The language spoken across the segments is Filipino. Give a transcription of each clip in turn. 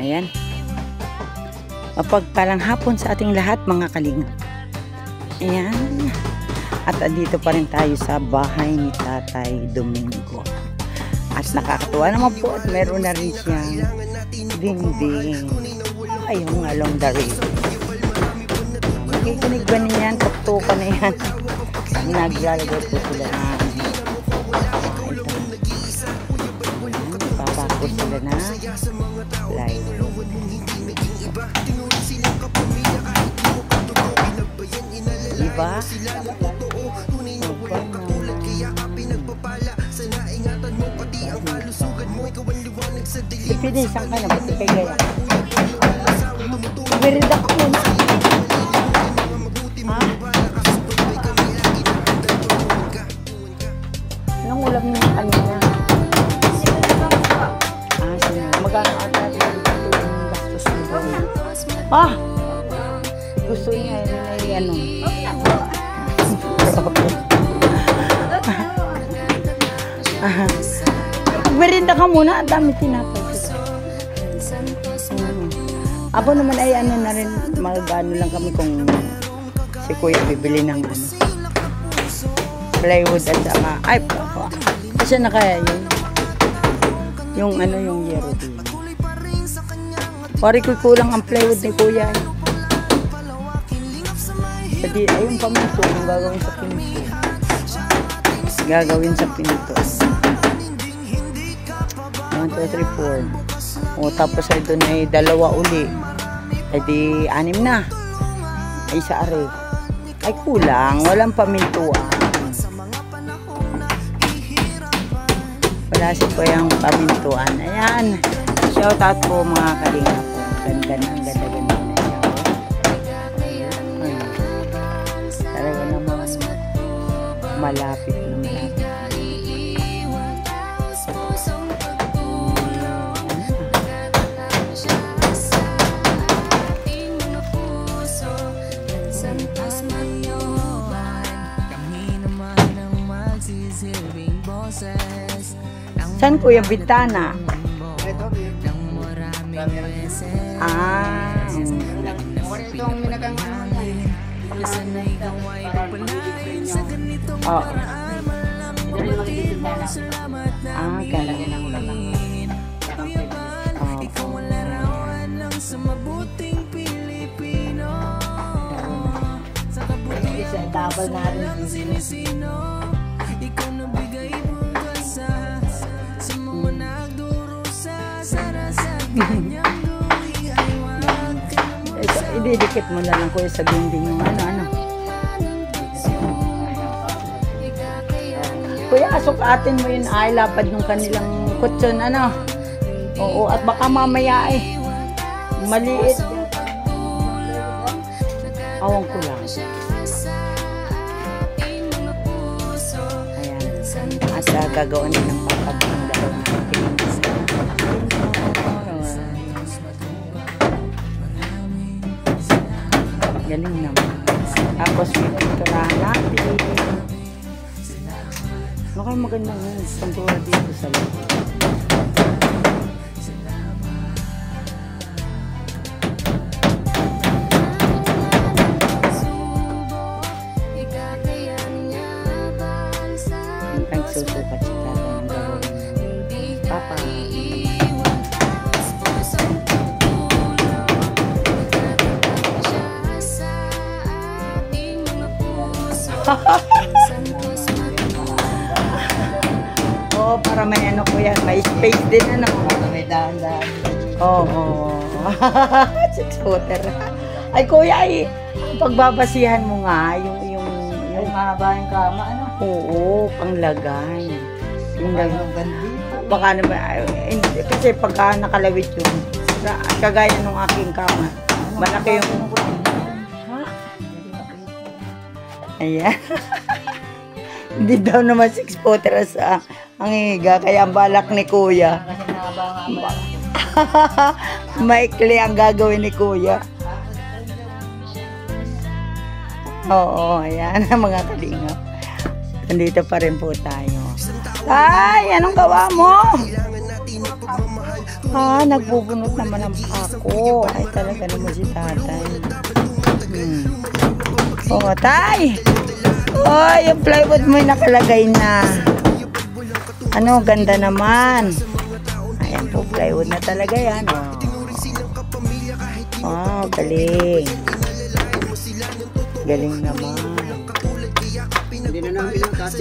Ayan. Mapagpalang hapon sa ating lahat mga kalingap. Ayan. At andito pa rin tayo sa bahay ni Tatay Domingo. At nakakatuwa naman po at meron na rin siyang dingding. Ayun, along the river. Nakikinig ba niyan? Tuktukan na yan. Naglalagay po sila na papako sila na live. Diba? Ipinisan ka na, ba't ikay gaya? Iberida ka muna. Ha? Anong ulam niya kanina? Sige. Magkano ata yung gastos nito? Gusto niya yun ay ano? Merinda ka muna, dami tinapay. Ako naman ay ano na rin, magano lang kami kung si Kuya bibili ng ano, plywood at saka, ay, kasi na kaya yun, yung ano, yung yero din. Pari ko kulang ang plywood ni Kuya. Pati, ayun paminto, yung gagawin sa pinito. Gagawin sa pinito. 1, 2, 3, 4. O, tapos ay doon ay dalawa uli. Ay di, 6 na. Ay sa are. Ay kulang, walang pamintuan. Wala si po yung pamintuan. Ayan. Shout out po mga kalinga po. Ganda na, ang ganda-ganda na siya. Talaga naman malapit na malapit. Saan Kuya Bintana? Kailangan ng ulang. Double na rin. Ididikit mo na lang Kuya sa dinding yung ano. Kuya, asukatin mo yun ay lapad ng kanilang kutsyon, ano. Oo, at baka mamaya maliit. Awang ko lang. Ayan. At gagawin din ng pagkabang dalaw natin. Galing naman. Tapos ito na natin. Mukhang magandang santura dito sa loob. Ang susukat si Tatay ng gawin. Papa. Oo, para may ano Kuya, may space din ano. May dahan-dahan. Oo. 6-footer. Ay Kuya, pagbabasihan mo nga yung mahaba yung kama, ano? Oo, panglagay. Yung baka naman, kasi pagka nakalawit yun, kagaya ng aking kama, malaki yung ayan. Hindi daw naman 6-footer ang higa, kaya ang balak ni Kuya. Maikli ang gagawin ni Kuya. Oo, ayan ang mga kalingap. Nandito pa rin po tayo. Ay, anong gawa mo? Nagbubunot naman ang pako. Ay, talaga naman si tatay. Oh, tay! Oh, yung plywood mo nakalagay na. Ano, ganda naman. Ayan po, plywood na talaga yan. Oh, galing. Galing naman. Hindi na namin lang kasi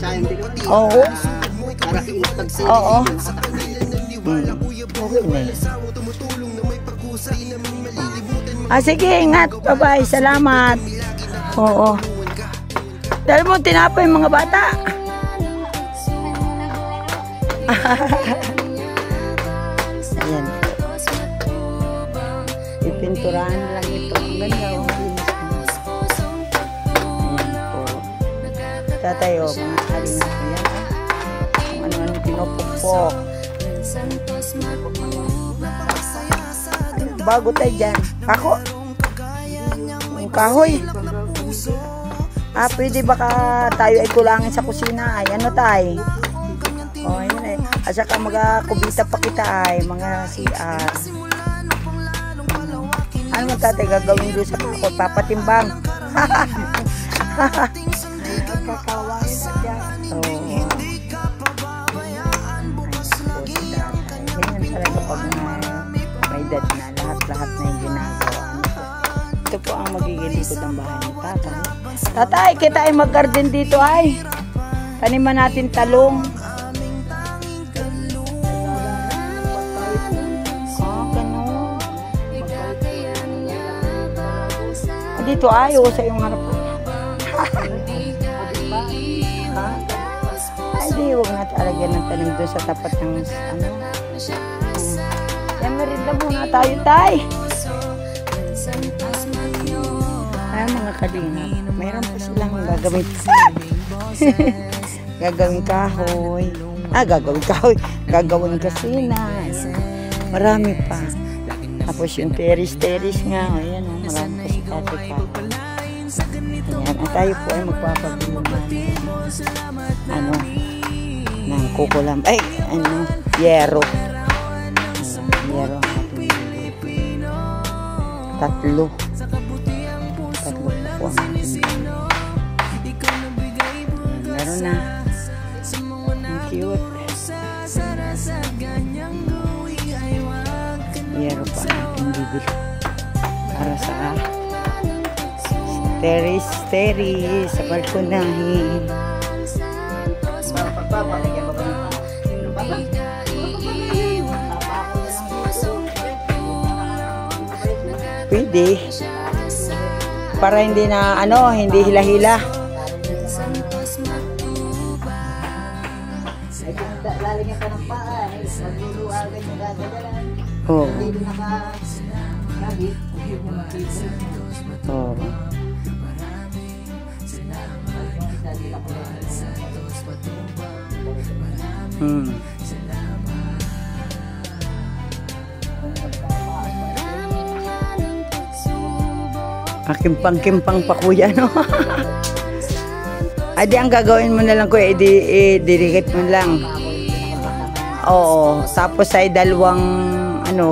sayang din naman. Oo. Para iintag Oo. Okay na yun. Sige, ingat. Bye-bye. Salamat. Oo. Dahil mo tinapay mga bata. Ayan. Ipinturahan lang ito. Ang ganda. Ayan po. Tatayo, mga kalinga ko yan. Kung ano-ano pinupukpok. Bago tayo dyan. Ako. Yung kahoy. Pwede baka tayo ay kulangin sa kusina. Ay, ano tayo? O, yun ay. At saka magkakubita pa kita ay. Mga CR. Ano mo tatay gagawin doon sa ako? Papatimbang. Kakawain na dyan. Ganyan talaga pag may edad na. Lahat-lahat na yung ginagawa. Ito po ang magiging likod ng bahay ni tatay. Tatay, kita ay mag-garden dito ay. Taniman natin talong. Ganun. Dito ay, sa yung harap ko. Hindi, huwag natin alagyan ng tanim doon sa tapat ng ano. Yan, merinda muna tayo, tay. Ay, mga kalingap. Mayroon po silang gagawin. Gagawin kahoy. Gagawin kahoy. Gagawin kasina. Marami pa. Tapos yung terrace nga. Ayan, marami pa si tatay kahoy. Ayan, at tayo po ay magpapagawa ng ng kukulam. Ay, yero. Yero ang ating tatlo po ang meron na. Ang cute. Yero pa ang ating bibili para sa terrace sa balkonahin. Pwede. Para hindi na hindi hila-hila. Lalagyan ka ng paa, magluluagan yung gagalalan. Oo. Hindi naka-nagit. Oo. Kimpang-kimpang pa kuya, no? Adi, ang gagawin mo na lang kuya, i-dirigate mo lang. Oo, tapos ay dalawang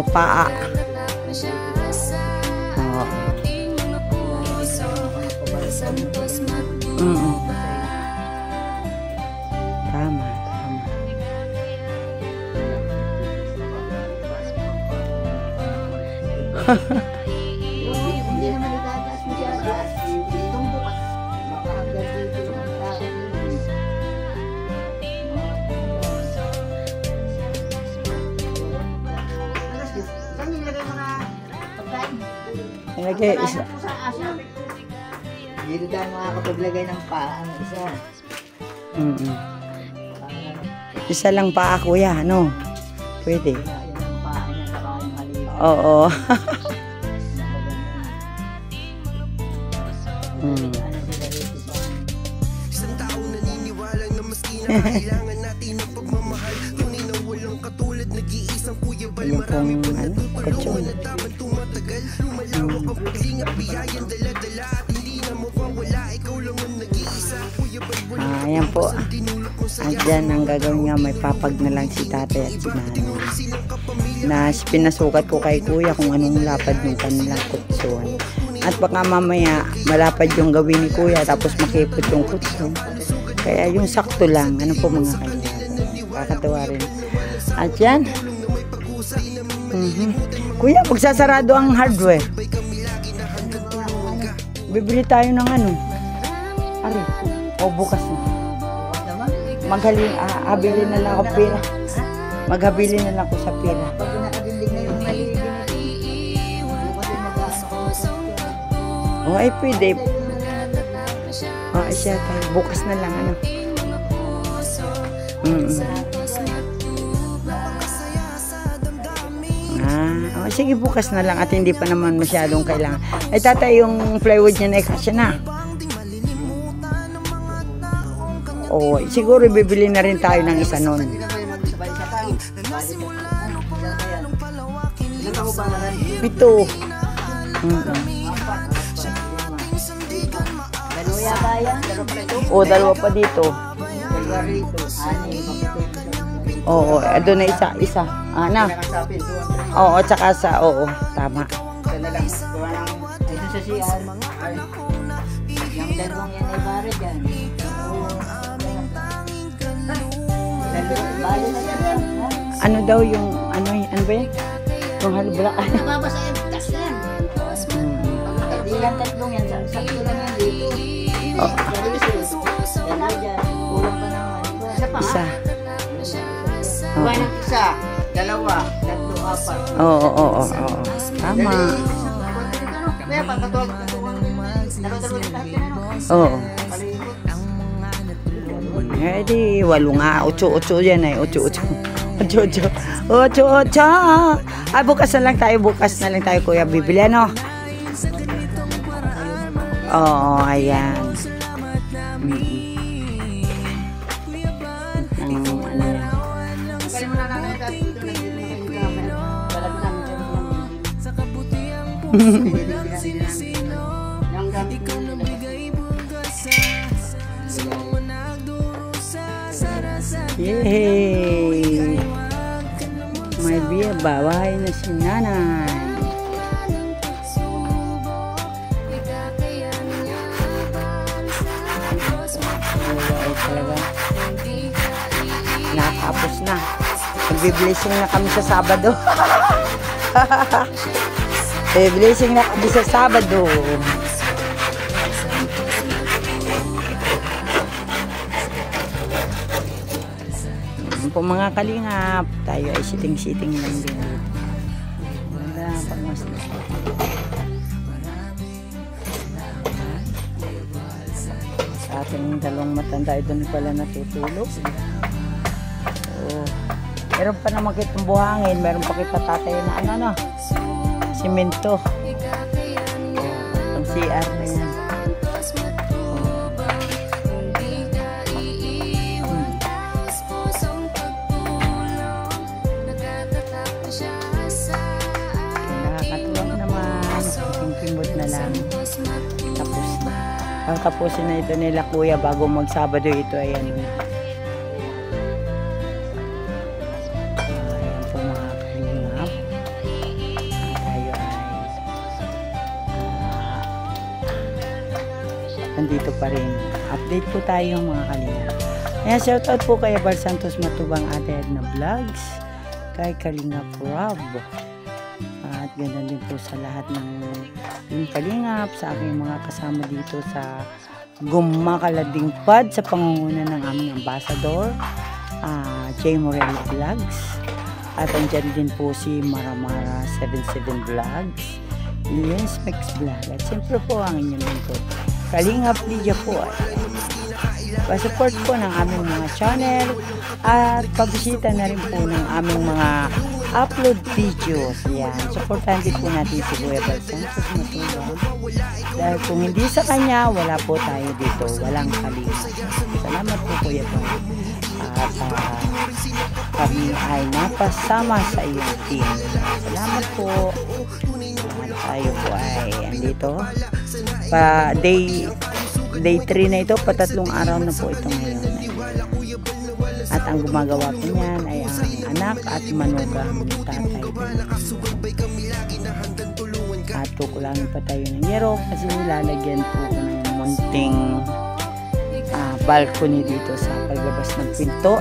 paa. Oo. Tama. Ilagay isa. Dito tayo makakapaglagay ng paa. Isa. Isa lang paa kuya, ano? Pwede. Oo. Yung pong kutsyon. Ayan po. At dyan ang gagawin nga, may papag na lang si tatay at si nanay. na pinasukat ko kay kuya kung anong lapad ng kanilang kutson. At baka mamaya malapad yung gawin ni kuya tapos makipot yung kutson. Kaya yung sakto lang, ano po mga kanya. Kakatawa rin. At yan. Kuya, magsasarado ang hardware. Bibili tayo ng ano? Ari, o bukas na. Habili na lang ako pera. Maghabili na lang ako sa pera. Pag nakabindig na yung mali, O ay pwede. O ay siya tayo. Bukas na lang ano. O sige bukas na lang at hindi pa naman masyadong kailangan. Ay tatay yung plywood niya na ikasya na. O siguro bibili na rin tayo ng isa nun. Pito. Dalawa ba yan? O dalawa pa dito. Dalawa rito. Oo, doon na isa. Ana. Oo, tsaka sa, oo, tama. Ito sa CR. Yung dalawang yan ay bare dyan. Bale na yan. Ano daw yung, ano ba yan? Yung halubla. Nababasa yan. Tas yan. Hindi lang tatlong yan. Sakto lang yan dito. Dalawa dyan. Kulang pa naman. Isa pa. Isa. Kuha ng isa. Dalawa. Tatlo, apat. Oo. Tama. Kaya pagkatawag. Dalawa-dalawa yung lahat yan. Oo. Eh di, 8 nga. 8 yan eh. 8. Ay, bukas na lang tayo, kuya. Bibili, ano? Oo, ayan. Yay! May biya, babahay na si nanay. Ay, talaga. Nakapos na. Nagbe-blessing na kami sa Sabado. Blessing na kami sa Sabado. Po mga kalingap, tayo ay siting-siting lang din. Wala pag mas sa ating dalawang matanda doon pala natutulog. So, meron pa naman kitang buhangin, meron pa kita tatay na ano, simento. Ang CR na yan. Tapusin na ito nila kuya bago magsabado ito. Ayan po mga kalingap. Tayo ay nandito pa rin. Update po tayo mga kalingap. Ayan, shoutout po kay Bal Santos Matubang Ate Edna Vlogs, kay Kalingap Rob, at ganoon din po sa lahat ng kalingap, sa aking mga kasama dito sa Gumakalading Pad sa pangunguna ng aming ambassador, J. Morello Vlogs, at andyan din po si Maramara 77 Vlogs, Yes Mix Vlog, at siyempre po ang inyong lingkod Kalingap Lydia po. Pa-support po ng aming mga channel at pabisita na rin po ng aming mga upload videos. Yan, supportan din po natin si Kuya Bal Santos Matubang. Dahil kung hindi sa kanya, wala po tayo dito. Walang kalingap. Salamat po Kuya Bal. At kami ay napasama sa iyong team. Salamat po. At tayo po ay andito. Day 3 na ito, patatlong araw na po ito ngayon. At ang gumagawa po niyan ay ang anak at manugang tatay. At kukulangin pa tayo ng yero kasi nilalagyan po ko ng munting balcony dito sa paglabas ng pinto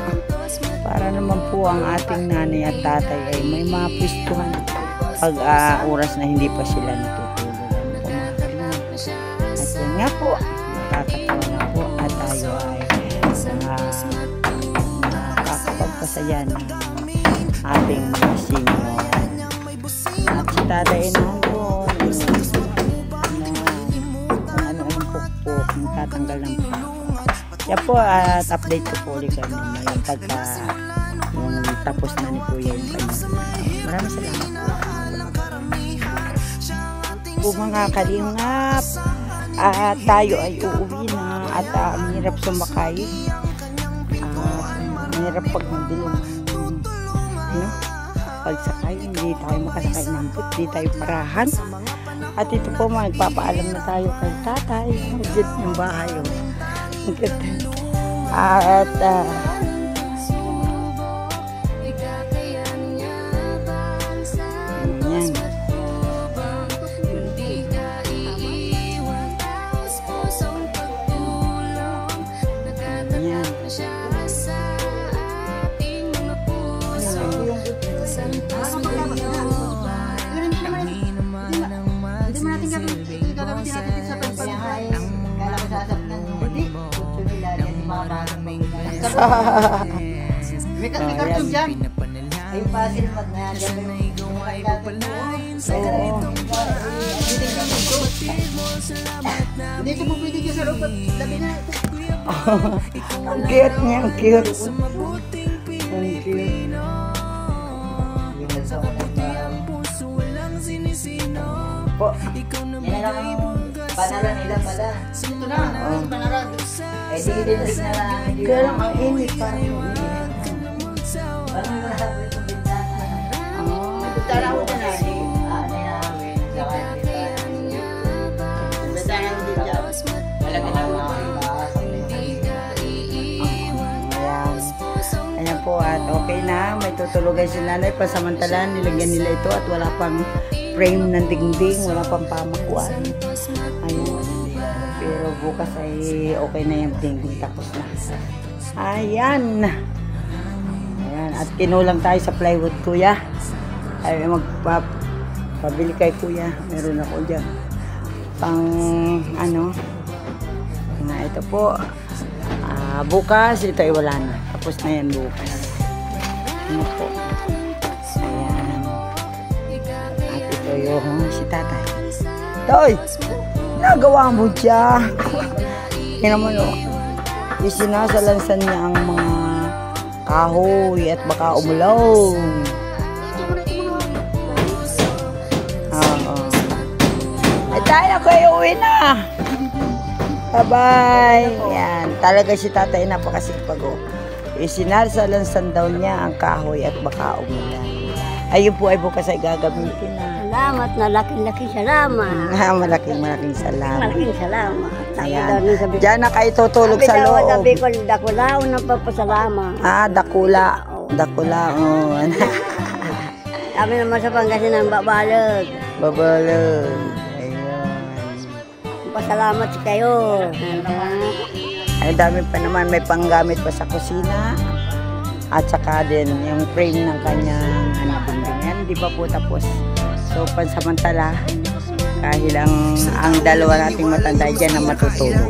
para naman po ang ating nanay at tatay ay may mapistuhan pag oras na hindi pa sila natutulog. At yan nga po, nakakatawa na po at tayo ay nakakapagpasaya ng ating mga senior. At si tatay na po kung ano-anong pukpok, magtatanggal ng pukpok. Kaya po, at update ko po ulit kayo yung pagka yung tapos na ni Kuya yung kanyang. Maraming salamat po mga kalingap. At tayo ay uuwi na at ang hirap sumakay. Ang hirap pag magdilim. Pagsakay, hindi tayo makasakay ng boat, hindi tayo parahan. At ito po, magpapaalam na tayo kay tatay. Ang jet ng bahay. At yan. May karton dyan. Ay, pasilpat na yan. Dito mo pwede ka sa loob at labi na. Ang cute niya, ang cute. Ang cute. Po. Yan lang ang panaran nila pala. Ito na, panaran. Ay, di-dinig na lang. Kaya lang ang init pa. Parang nalabi itong bintana. Bintana ko na namin. Namin. Saka yung bintana. Bintana ko din dyan. Malaki na mga Ayan po, at okay na, may tutulugan si nanay. Pasamantalaan, nilagyan nila ito at wala pang frame ng dingding, wala pang pamakuan. Ayun. Pero bukas ay okay na yung dingding, tapos na. Ayan. Ayan, at kinulang tayo sa plywood, kuya. Ay magpabili kay kuya. Meron ako dyan. Pang ano. Na ito po. Bukas, ito ay wala na. Tapos na yan bukas. Ano po. Ayan. At ito yung si tatay. Toy! Nagawa mo dyan. Yan naman o. Isinasalansan niya ang mga kahoy at baka umulaw. Ay tayo ko ay uwi na. Bye-bye. Yan. Talaga si tatay napakasipag o. Isinarsalansan daw niya ang kahoy at baka umulan. Ayun po ay bukas ay gagamitin na. Salamat na laking-laking salamat. Malaking salamat. Malaking salamat. Ayan. Diyan na kayo tutulog sa loob. Sabi ko, dakula, unang papasalamat. Dakula. Dakula. Oh. Sabi naman sa Pangasinan, babalag. Babalag. Ayun. Pasalamat sa kayo. Ay dami pa naman. May panggamit pa sa kusina. At saka din yung frame ng kanyang bingbingan. Di ba po tapos? So pansamantala, kahit ang dalawa nating matanda dyan na matutulog.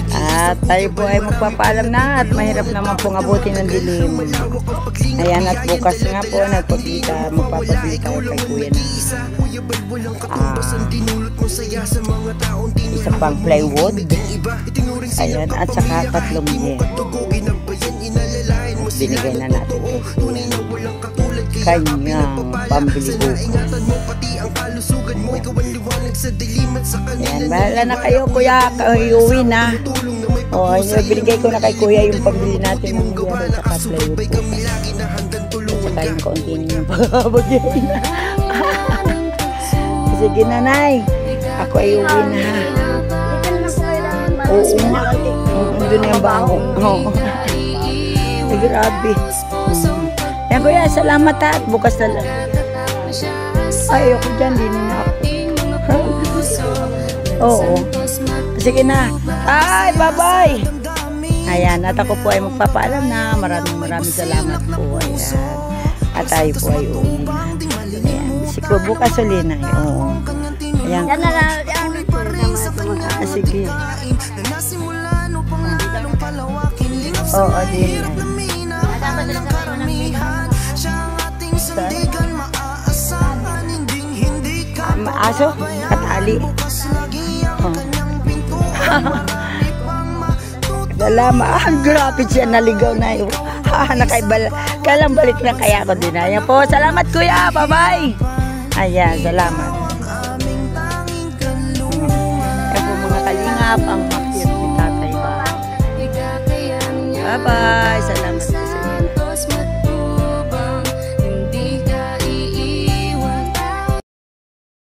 At tayo po ay magpapaalam na at mahirap naman pong abutin ng dilim. Ayan, at bukas nga po magpapabili tayo kay kuya na isa pang plywood. Ayan, at saka 3 yen. Binigay na natin kanyang pambili bukas. Ayan, bahala na kayo kuya, iuwi na. O, binigay ko na kay kuya yung pambili natin ng yero at saka plywood bukas. At saka yung kaunti yung pagkabagyan. Sige nanay, ako ay uwi na. Oo nga. Doon yung baho. Oo. Ay, grabe. Yan kuya, salamat ha. Bukas na lang. Ay, ako dyan, di na ako. Oo. Sige na. Ay, bye-bye. Ayan, at ako po ay magpapaalam na. Maraming salamat po. Ayan. At tayo po ay uwi na. Ayan. Sige, bukas ulit na. Oo. Ayan. Yan na lang. Sige. Oo, din. Aso? Katali. Oh. Salamat. Grabe siya, naligaw na yun. Kailang balik na kaya ako din. Ayan po. Salamat kuya. Bye-bye. Ayan, salamat. Ayan po mga kalingap. Ang makyat ni tatay ba. Bye-bye. Salamat.